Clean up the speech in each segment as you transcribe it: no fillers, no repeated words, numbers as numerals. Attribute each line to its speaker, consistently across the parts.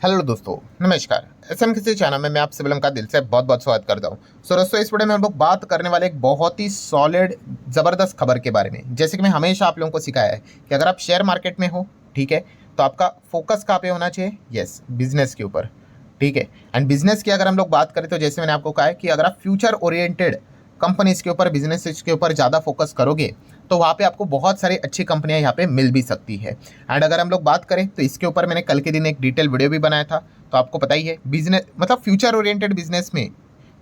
Speaker 1: Hello दोस्तों, नमस्कार। SM किसी चैनल में मैं आप सभी का दिल से बहुत बहुत स्वागत करता हूँ। दोस्तों, इस वीडियो में हम लोग बात करने वाले एक बहुत ही सॉलिड ज़बरदस्त खबर के बारे में। जैसे कि मैं हमेशा आप लोगों को सिखाया है कि अगर आप शेयर मार्केट में हो, ठीक है, तो आपका फोकस कहाँ पे होना चाहिए? यस, बिजनेस के ऊपर, ठीक है। एंड बिजनेस की अगर हम लोग बात करें तो जैसे मैंने आपको कहा है कि अगर आप फ्यूचर ओरिएंटेड कंपनीज के ऊपर, बिजनेस के ऊपर ज़्यादा फोकस करोगे तो वहाँ पे आपको बहुत सारी अच्छी कंपनियाँ यहाँ पे मिल भी सकती है। एंड अगर हम लोग बात करें तो इसके ऊपर मैंने कल के दिन एक डिटेल वीडियो भी बनाया था। तो आपको पता ही है, बिजनेस मतलब फ्यूचर ओरिएंटेड बिजनेस में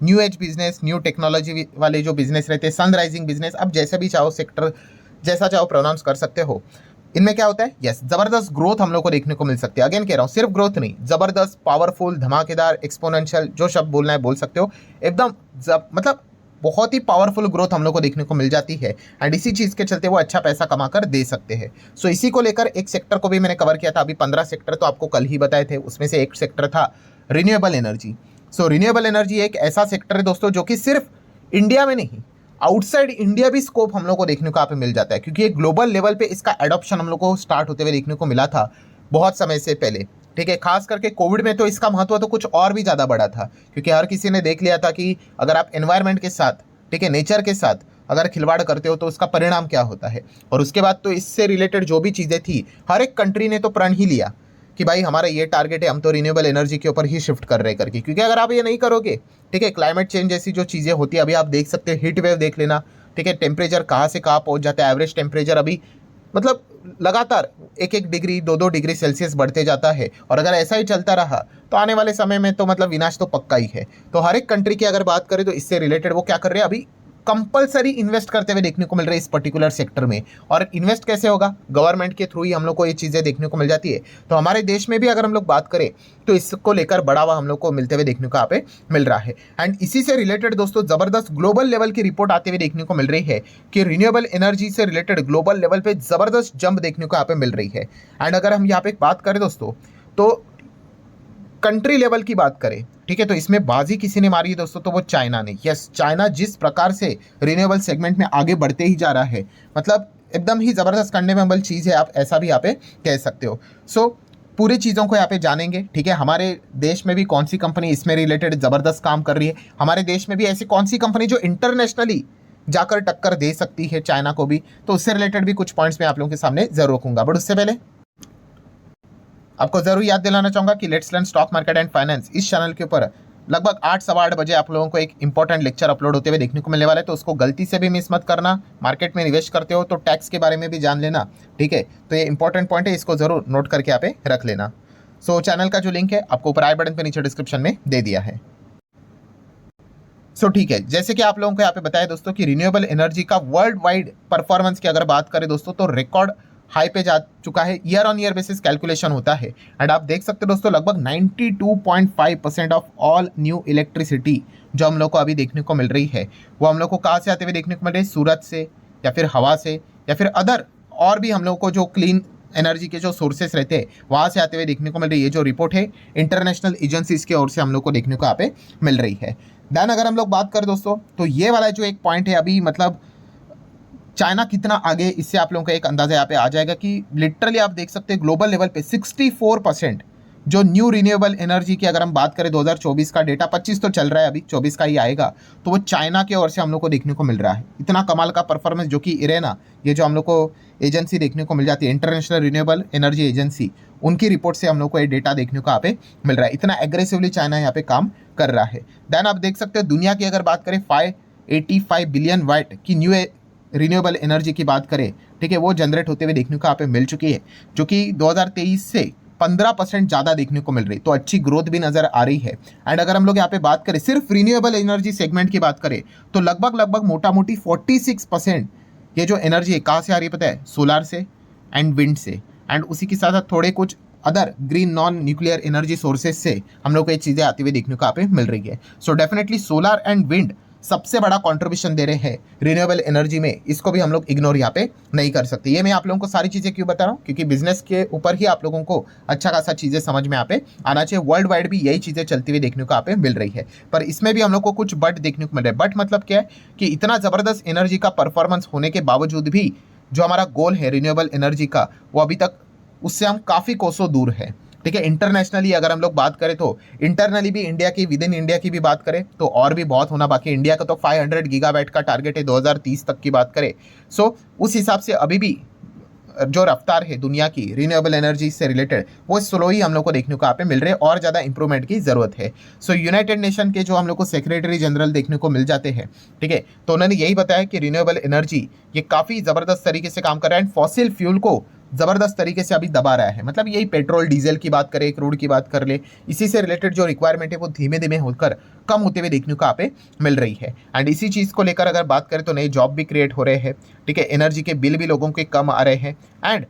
Speaker 1: new age business, new technology वाले जो बिजनेस रहते हैं, सनराइजिंग बिजनेस, आप जैसे भी चाहो सेक्टर जैसा चाहो प्रोनाउंस कर सकते हो। इनमें क्या होता है? यस, जबरदस्त ग्रोथ हम लोग को देखने को मिल सकती है। अगेन कह रहा हूँ, सिर्फ ग्रोथ नहीं, जबरदस्त, पावरफुल, धमाकेदार, एक्सपोनेंशियल, जो शब्द बोलना है बोल सकते हो। एकदम मतलब बहुत ही पावरफुल ग्रोथ हम लोग को देखने को मिल जाती है। एंड इसी चीज़ के चलते वो अच्छा पैसा कमा कर दे सकते हैं। सो इसी को लेकर एक सेक्टर को भी मैंने कवर किया था। अभी 15 सेक्टर तो आपको कल ही बताए थे, उसमें से एक सेक्टर था रिन्यूएबल एनर्जी। सो रिन्यूएबल एनर्जी एक ऐसा सेक्टर है दोस्तों जो कि सिर्फ इंडिया में नहीं, आउटसाइड इंडिया भी स्कोप हम लोग को देखने को यहाँ पे मिल जाता है, क्योंकि एक ग्लोबल लेवल पे इसका एडॉप्शन हम लोग को स्टार्ट होते हुए देखने को मिला था बहुत समय से पहले, ठीक है। खास करके कोविड में तो इसका महत्व तो कुछ और भी ज़्यादा बढ़ा था, क्योंकि हर किसी ने देख लिया था कि अगर आप एनवायरनमेंट के साथ, ठीक है, नेचर के साथ अगर खिलवाड़ करते हो तो उसका परिणाम क्या होता है। और उसके बाद तो इससे रिलेटेड जो भी चीज़ें थी, हर एक कंट्री ने तो प्रण ही लिया कि भाई हमारा ये टारगेट है, हम तो रिन्यूएबल एनर्जी के ऊपर ही शिफ्ट कर रहे करके। क्योंकि अगर आप ये नहीं करोगे, ठीक है, क्लाइमेट चेंज जैसी जो चीज़ें होती है, अभी आप देख सकते हैं हीट वेव देख लेना, ठीक है, टेम्परेचर कहाँ से कहाँ पहुँच जाता है। एवरेज टेम्परेचर अभी मतलब लगातार 1-1 डिग्री 2-2 डिग्री सेल्सियस बढ़ते जाता है। और अगर ऐसा ही चलता रहा तो आने वाले समय में तो मतलब विनाश तो पक्का ही है। तो हर एक कंट्री की अगर बात करें तो इससे रिलेटेड वो क्या कर रहे हैं, अभी कंपलसरी इन्वेस्ट करते हुए देखने को मिल रहे हैं इस पर्टिकुलर सेक्टर में। और इन्वेस्ट कैसे होगा? गवर्नमेंट के थ्रू ही हम लोग को ये चीज़ें देखने को मिल जाती है। तो हमारे देश में भी अगर हम लोग बात करें तो इसको लेकर बढ़ावा हम लोग को मिलते हुए देखने को यहाँ पे मिल रहा है। एंड इसी से रिलेटेड दोस्तों जबरदस्त ग्लोबल लेवल की रिपोर्ट आते हुए देखने को मिल रही है कि रिन्यूएबल एनर्जी से रिलेटेड ग्लोबल लेवल पे जबरदस्त जंप देखने को यहाँ पे मिल रही है। एंड अगर हम यहाँ पे बात करें दोस्तों, तो कंट्री लेवल की बात करें, ठीक है, तो इसमें बाजी किसी ने मारी है दोस्तों, तो वो चाइना ने। यस, चाइना जिस प्रकार से रिन्यूएबल सेगमेंट में आगे बढ़ते ही जा रहा है, मतलब एकदम ही जबरदस्त कंडेमेबल चीज़ है, आप ऐसा भी यहाँ पे कह सकते हो। सो पूरी चीज़ों को यहाँ पे जानेंगे, ठीक है। हमारे देश में भी कौन सी कंपनी इसमें रिलेटेड ज़बरदस्त काम कर रही है, हमारे देश में भी ऐसी कौन सी कंपनी जो इंटरनेशनली जाकर टक्कर दे सकती है चाइना को भी, तो उससे रिलेटेड भी कुछ पॉइंट्स मैं आप लोगों के सामने जरूर रखूंगा। बट उससे पहले आपको जरूर याद दिलाना चाहूंगा कि let's learn stock market and finance इस चैनल के ऊपर लगभग 8 सवा 8 बजे आप लोगों को एक इंपॉर्टेंट लेक्चर अपलोड होते हुए देखने को मिलने वाला है। तो उसको गलती से भी मिस मत करना। मार्केट में निवेश करते हो तो टैक्स के बारे में भी जान लेना, ठीक है। तो ये इंपॉर्टेंट पॉइंट है, इसको जरूर नोट करके यहाँ पे रख लेना। सो चैनल का जो लिंक है आपको ऊपर आई बटन पे नीचे डिस्क्रिप्शन में दे दिया है। सो ठीक है, जैसे कि आप लोगों को यहाँ पे बताया दोस्तों कि रिन्यूएबल एनर्जी का वर्ल्ड वाइड परफॉर्मेंस की अगर बात करें दोस्तों, तो रिकॉर्ड हाई पे जा चुका है। Year on year basis calculation होता है। एंड आप देख सकते हो दोस्तों, लगभग 92.5% ऑफ ऑल न्यू इलेक्ट्रिसिटी जो हम लोग को अभी देखने को मिल रही है, वो हम लोग को कहाँ से आते हुए देखने को मिल रही है? सूरज से, या फिर हवा से, या फिर अदर और भी हम लोग को जो क्लीन एनर्जी के जो सोर्सेस रहते हैं वहाँ से आते हुए देखने को मिल रही है। ये जो रिपोर्ट है इंटरनेशनल एजेंसीज की ओर से हम लोग को देखने को यहाँ पे मिल रही है। देन अगर हम लोग बात करें दोस्तों, तो ये वाला जो एक पॉइंट है अभी, मतलब चाइना कितना आगे, इससे आप लोगों का एक अंदाजा यहाँ पे आ जाएगा कि लिटरली आप देख सकते हैं ग्लोबल लेवल पे 64% जो न्यू रिन्यूएबल एनर्जी की अगर हम बात करें, 2024 का डेटा, 25 तो चल रहा है, अभी 24 का ही आएगा, तो वो चाइना की ओर से हम लोग को देखने को मिल रहा है। इतना कमाल का परफॉर्मेंस जो कि इरेना, ये जो हम लोग को एजेंसी देखने को मिल जाती है, इंटरनेशनल रिन्यूएबल एनर्जी एजेंसी, उनकी रिपोर्ट से हम लोग को ये डेटा देखने को यहाँ पे मिल रहा है। इतना एग्रेसिवली चाइना यहाँ पे काम कर रहा है। देन आप देख सकते हो दुनिया की अगर बात करें 585 बिलियन वाट की न्यू रिन्यूएबल एनर्जी की बात करें, ठीक है, वो जनरेट होते हुए देखने को यहाँ पे मिल चुकी है, जो कि 2023 से 15% ज़्यादा देखने को मिल रही। तो अच्छी ग्रोथ भी नज़र आ रही है। एंड अगर हम लोग यहाँ पे बात करें सिर्फ रिन्यूएबल एनर्जी सेगमेंट की बात करें, तो लगभग मोटा मोटी 46% ये जो एनर्जी है कहाँ से आ रही है पता है? सोलार से एंड विंड से। एंड उसी के साथ साथ थोड़े कुछ other green non nuclear energy sources से हम लोग को ये चीज़ें आती हुई देखने को यहाँ पे मिल रही है। So definitely solar and wind सबसे बड़ा कंट्रीब्यूशन दे रहे हैं रिन्यूएबल एनर्जी में। इसको भी हम लोग इग्नोर यहाँ पे नहीं कर सकते। ये मैं आप लोगों को सारी चीज़ें क्यों बता रहा हूँ? क्योंकि बिजनेस के ऊपर ही आप लोगों को अच्छा खासा चीज़ें समझ में यहाँ पे आना चाहिए। वर्ल्ड वाइड भी यही चीज़ें चलती हुई देखने को यहाँ पे मिल रही है, पर इसमें भी हम लोग को कुछ बट देखने को मिल रहा है। बट मतलब क्या है कि इतना ज़बरदस्त एनर्जी का परफॉर्मेंस होने के बावजूद भी जो हमारा गोल है रिन्यूएबल एनर्जी का, वो अभी तक उससे हम काफ़ी कोसों दूर है। ठीक है। इंटरनेशनली अगर हम लोग बात करें तो इंटरनली भी इंडिया की, विद इन इंडिया की भी बात करें तो और भी बहुत होना बाकी। इंडिया का तो 500 गीगावाट का टारगेट है 2030 तक की बात करें। सो उस हिसाब से अभी भी जो रफ्तार है दुनिया की रिन्यूएबल एनर्जी से रिलेटेड, वो स्लो ही हम लोग को देखने को यहाँ पे मिल रहे हैं और ज़्यादा इंप्रूवमेंट की ज़रूरत है। सो यूनाइटेड नेशन के जो हम लोग को सेक्रेटरी जनरल देखने को मिल जाते हैं, ठीक है, तो उन्होंने यही बताया कि रिन्यूएबल एनर्जी ये काफ़ी ज़बरदस्त तरीके से काम कर रहा है एंड फॉसिल फ्यूल को ज़बरदस्त तरीके से अभी दबा रहा है। मतलब यही पेट्रोल डीजल की बात करें, क्रूड की बात कर ले, इसी से रिलेटेड जो रिक्वायरमेंट है वो धीमे धीमे होकर कम होते हुए देखने को यहाँ पे मिल रही है। एंड इसी चीज़ को लेकर अगर बात करें तो नए जॉब भी क्रिएट हो रहे हैं, ठीक है, एनर्जी के बिल भी लोगों के कम आ रहे हैं। एंड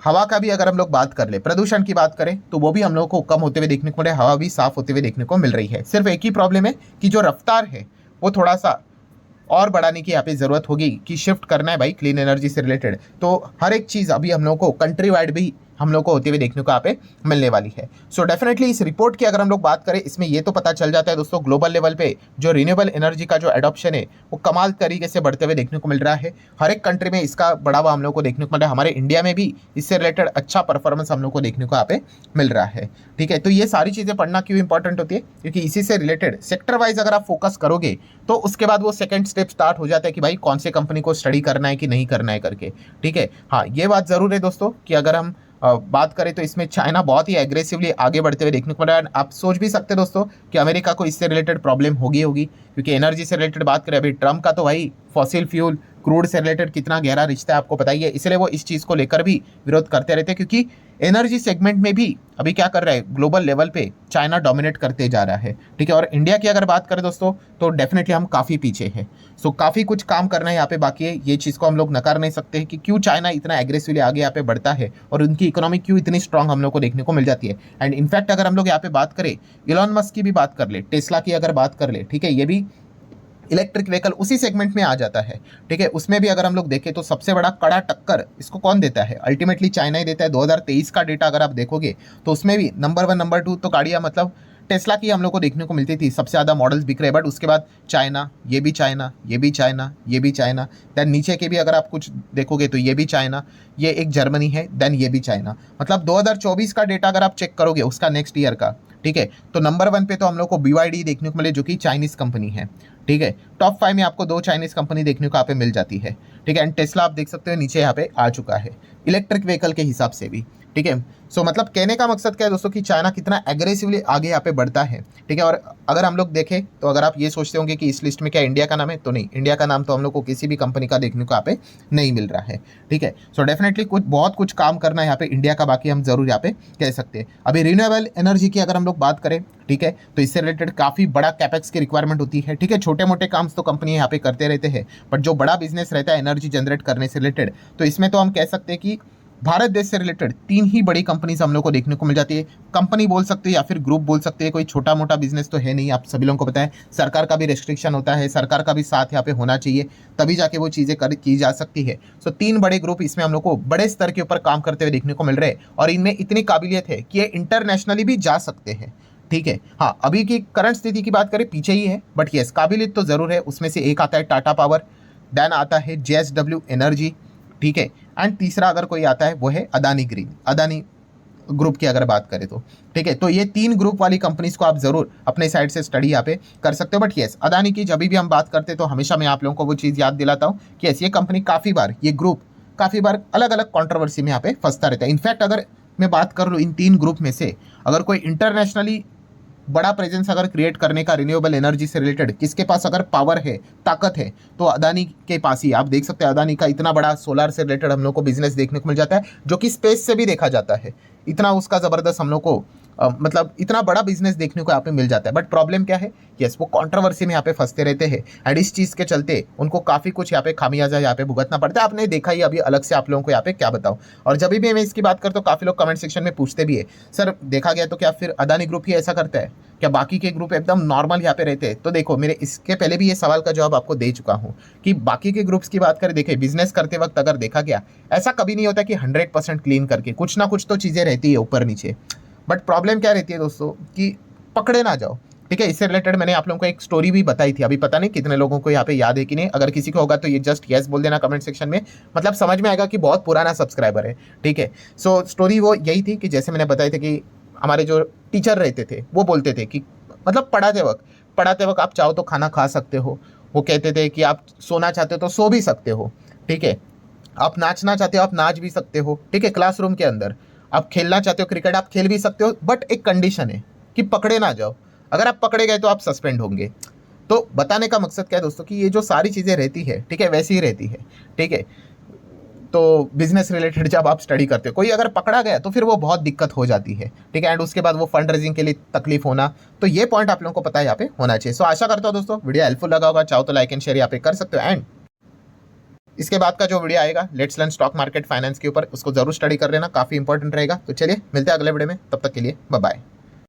Speaker 1: हवा का भी अगर हम लोग बात कर ले, प्रदूषण की बात करें तो वो भी हम लोग को कम होते हुए देखने को मिल रहा है, हवा भी साफ होते हुए देखने को मिल रही है। सिर्फ एक ही प्रॉब्लम है कि जो रफ्तार है वो थोड़ा सा और बढ़ाने की यहाँ पे ज़रूरत होगी कि शिफ्ट करना है भाई क्लीन एनर्जी से रिलेटेड। तो हर एक चीज़ अभी हम लोग को कंट्री वाइड भी हम लोग को होते हुए देखने को यहाँ पे मिलने वाली है। सो डेफिनेटली इस रिपोर्ट की अगर हम लोग बात करें, इसमें ये तो पता चल जाता है दोस्तों ग्लोबल लेवल पे जो रिन्यूएबल एनर्जी का जो एडॉप्शन है वो कमाल तरीके से बढ़ते हुए देखने को मिल रहा है। हर एक कंट्री में इसका बढ़ावा हम लोग को देखने को मिल रहा है। हमारे इंडिया में भी इससे रिलेटेड अच्छा परफॉर्मेंस हम लोग को देखने को यहाँ पे मिल रहा है, ठीक है। तो ये सारी चीज़ें पढ़ना क्यों इंपॉर्टेंट होती है, क्योंकि इसी से रिलेटेड सेक्टर वाइज अगर आप फोकस करोगे तो उसके बाद वो सेकंड स्टेप स्टार्ट हो जाता है कि भाई कौन से कंपनी को स्टडी करना है कि नहीं करना है करके, ठीक है। हाँ, ये बात ज़रूर है दोस्तों कि अगर हम बात करें तो इसमें चाइना बहुत ही एग्रेसिवली आगे बढ़ते हुए देखने को मिल रहा है। आप सोच भी सकते हैं दोस्तों कि अमेरिका को इससे रिलेटेड प्रॉब्लम होगी, क्योंकि एनर्जी से रिलेटेड बात करें अभी ट्रम्प का तो भाई फॉसिल फ्यूल क्रूड से रिलेटेड कितना गहरा रिश्ता है आपको पता ही है, इसलिए वो इस चीज़ को लेकर भी विरोध करते रहते हैं। क्योंकि एनर्जी सेगमेंट में भी अभी क्या कर रहा है, ग्लोबल लेवल पे चाइना डोमिनेट करते जा रहा है, ठीक है। और इंडिया की अगर बात करें दोस्तों तो डेफिनेटली हम काफ़ी पीछे हैं। सो काफ़ी कुछ काम करना है यहाँ पे बाकी है। ये चीज़ को हम लोग नकार नहीं सकते हैं कि क्यों चाइना इतना एग्रेसिवली आगे यहाँ पे बढ़ता है और उनकी इकोनॉमी क्यों इतनी स्ट्रांग हम लोग को देखने को मिल जाती है। एंड इनफैक्ट अगर हम लोग यहाँ पे बात करें इलॉन मस्क की भी बात कर ले, टेस्ला की अगर बात कर ले, ठीक है, ये भी इलेक्ट्रिक व्हीकल उसी सेगमेंट में आ जाता है, ठीक है। उसमें भी अगर हम लोग देखें तो सबसे बड़ा कड़ा टक्कर इसको कौन देता है, अल्टीमेटली चाइना ही देता है। 2023 का डेटा अगर आप देखोगे तो उसमें भी नंबर 1 नंबर 2 तो गाड़ियाँ मतलब टेस्ला की हम लोग को देखने को मिलती थी, सबसे ज़्यादा मॉडल्स बिक रहे। बट उसके बाद चाइना, ये भी चाइना, ये भी चाइना, ये भी चाइना, देन नीचे के भी अगर आप कुछ देखोगे तो ये भी चाइना, ये एक जर्मनी है, देन ये भी चाइना। मतलब 2024 का डेटा अगर आप चेक करोगे उसका नेक्स्ट ईयर का, ठीक है, तो नंबर 1 पे तो हम लोग को BYD देखने को मिले जो कि चाइनीज़ कंपनी है, ठीक है। टॉप 5 में आपको 2 चाइनीज़ कंपनी देखने को यहाँ पे मिल जाती है, ठीक है। एंड टेस्ला आप देख सकते हो नीचे यहाँ पे आ चुका है इलेक्ट्रिक व्हीकल के हिसाब से भी, ठीक है। सो मतलब कहने का मकसद क्या है दोस्तों कि चाइना कितना एग्रेसिवली आगे यहाँ पे बढ़ता है, ठीक है। और अगर हम लोग देखें तो अगर आप ये सोचते होंगे कि इस लिस्ट में क्या इंडिया का नाम है, तो नहीं, इंडिया का नाम तो हम लोग को किसी भी कंपनी का देखने को यहाँ पे नहीं मिल रहा है, ठीक है। सो डेफिनेटली बहुत कुछ काम करना है यहाँ पे इंडिया का, बाकी हम जरूर यहाँ पे कह सकते हैं। अभी रिन्यूएबल एनर्जी की अगर हम लोग बात करें, ठीक है, तो इससे रिलेटेड काफ़ी बड़ा कैपेक्स की रिक्वायरमेंट होती है, ठीक है। छोटे मोटे काम तो कंपनी यहाँ पे करते रहते हैं, बट जो बड़ा बिजनेस रहता है एनर्जी जनरेट करने से रिलेटेड, तो इसमें तो हम कह सकते हैं कि भारत देश से रिलेटेड 3 ही बड़ी कंपनीज हम लोग को देखने को मिल जाती है। कंपनी बोल सकते हैं या फिर ग्रुप बोल सकते हैं, कोई छोटा मोटा बिजनेस तो है नहीं, आप सभी लोगों को पता है। सरकार का भी रेस्ट्रिक्शन होता है, सरकार का भी साथ यहाँ पे होना चाहिए, तभी जाके वो चीज़ें की जा सकती है। सो 3 बड़े ग्रुप इसमें हम लोग को बड़े स्तर के ऊपर काम करते हुए देखने को मिल रहे हैं और इनमें इतनी काबिलियत है कि ये इंटरनेशनली भी जा सकते हैं, ठीक है। हाँ, अभी की करंट स्थिति की बात करें पीछे ही है, बट यस काबिलियत तो ज़रूर है। उसमें से एक आता है टाटा पावर, देन आता है JSW एनर्जी, ठीक है, एंड तीसरा अगर कोई आता है वो है अदानी ग्रीन, अदानी ग्रुप की अगर बात करें तो, ठीक है। तो ये 3 ग्रुप वाली कंपनीज को आप जरूर अपने साइड से स्टडी यहाँ पे कर सकते हो। बट यस, अदानी की जब भी हम बात करते हैं तो हमेशा मैं आप लोगों को वो चीज़ याद दिलाता हूँ कि यस ये कंपनी काफ़ी बार, ये ग्रुप काफ़ी बार अलग अलग कॉन्ट्रोवर्सी में यहाँ पे फंसता रहता है। इनफैक्ट अगर मैं बात कर लूँ इन 3 ग्रुप में से अगर कोई इंटरनेशनली बड़ा प्रेजेंस अगर क्रिएट करने का रिन्यूएबल एनर्जी से रिलेटेड किसके पास अगर पावर है, ताकत है, तो अदानी के पास ही। आप देख सकते हैं अदानी का इतना बड़ा सोलर से रिलेटेड हम लोग को बिजनेस देखने को मिल जाता है, जो कि स्पेस से भी देखा जाता है। इतना उसका ज़बरदस्त हम लोग को मतलब इतना बड़ा बिजनेस देखने को यहाँ पे मिल जाता है। बट प्रॉब्लम क्या है, यस वो कंट्रोवर्सी में यहाँ पे फंसते रहते हैं एंड इस चीज़ के चलते उनको काफ़ी कुछ यहाँ पे खामियाजा यहाँ पे भुगतना पड़ता है। आपने देखा ही, अभी अलग से आप लोगों को यहाँ पे क्या बताऊँ। और जब भी मैं इसकी बात करता हूँ काफ़ी लोग कमेंट सेक्शन में पूछते भी है, सर देखा गया तो क्या फिर अदानी ग्रुप ही ऐसा करता है क्या, बाकी के ग्रुप एकदम नॉर्मल यहाँ पे रहते हैं? तो देखो, मेरे इसके पहले भी ये सवाल का जवाब आपको दे चुका हूँ कि बाकी के ग्रुप्स की बात करें, देखिए बिजनेस करते वक्त अगर देखा गया ऐसा कभी नहीं होता कि 100% क्लीन करके, कुछ ना कुछ तो चीज़ें रहती है ऊपर नीचे। बट प्रॉब्लम क्या रहती है दोस्तों कि पकड़े ना जाओ, ठीक है। इससे रिलेटेड मैंने आप लोगों को एक स्टोरी भी बताई थी, अभी पता नहीं कितने लोगों को यहाँ पे याद है कि नहीं। अगर किसी को होगा तो ये जस्ट यस बोल देना कमेंट सेक्शन में, मतलब समझ में आएगा कि बहुत पुराना सब्सक्राइबर है, ठीक है। सो स्टोरी वो यही थी कि जैसे मैंने बताया था कि हमारे जो टीचर रहते थे वो बोलते थे कि मतलब पढ़ाते वक्त आप चाहो तो खाना खा सकते हो, वो कहते थे कि आप सोना चाहते हो तो सो भी सकते हो, ठीक है, आप नाचना चाहते हो आप नाच भी सकते हो, ठीक है, क्लासरूम के अंदर आप खेलना चाहते हो क्रिकेट आप खेल भी सकते हो, बट एक कंडीशन है कि पकड़े ना जाओ, अगर आप पकड़े गए तो आप सस्पेंड होंगे। तो बताने का मकसद क्या है दोस्तों कि ये जो सारी चीज़ें रहती है, ठीक है, वैसी ही रहती है, ठीक है। तो बिजनेस रिलेटेड जब आप स्टडी करते हो कोई अगर पकड़ा गया तो फिर वो बहुत दिक्कत हो जाती है, ठीक है, एंड उसके बाद वो फंड रेजिंग के लिए तकलीफ होना, तो ये पॉइंट आप लोगों को पता है यहाँ पे होना चाहिए। सो आशा करता हूँ दोस्तों वीडियो हेल्पफुल लगा होगा, चाहो तो लाइक एंड शेयर यहाँ पे कर सकते हो, एंड इसके बाद का जो वीडियो आएगा let's learn stock market finance के ऊपर, उसको जरूर स्टडी कर लेना, काफी इंपॉर्टेंट रहेगा। तो चलिए मिलते हैं अगले वीडियो में, तब तक के लिए बाय बाय।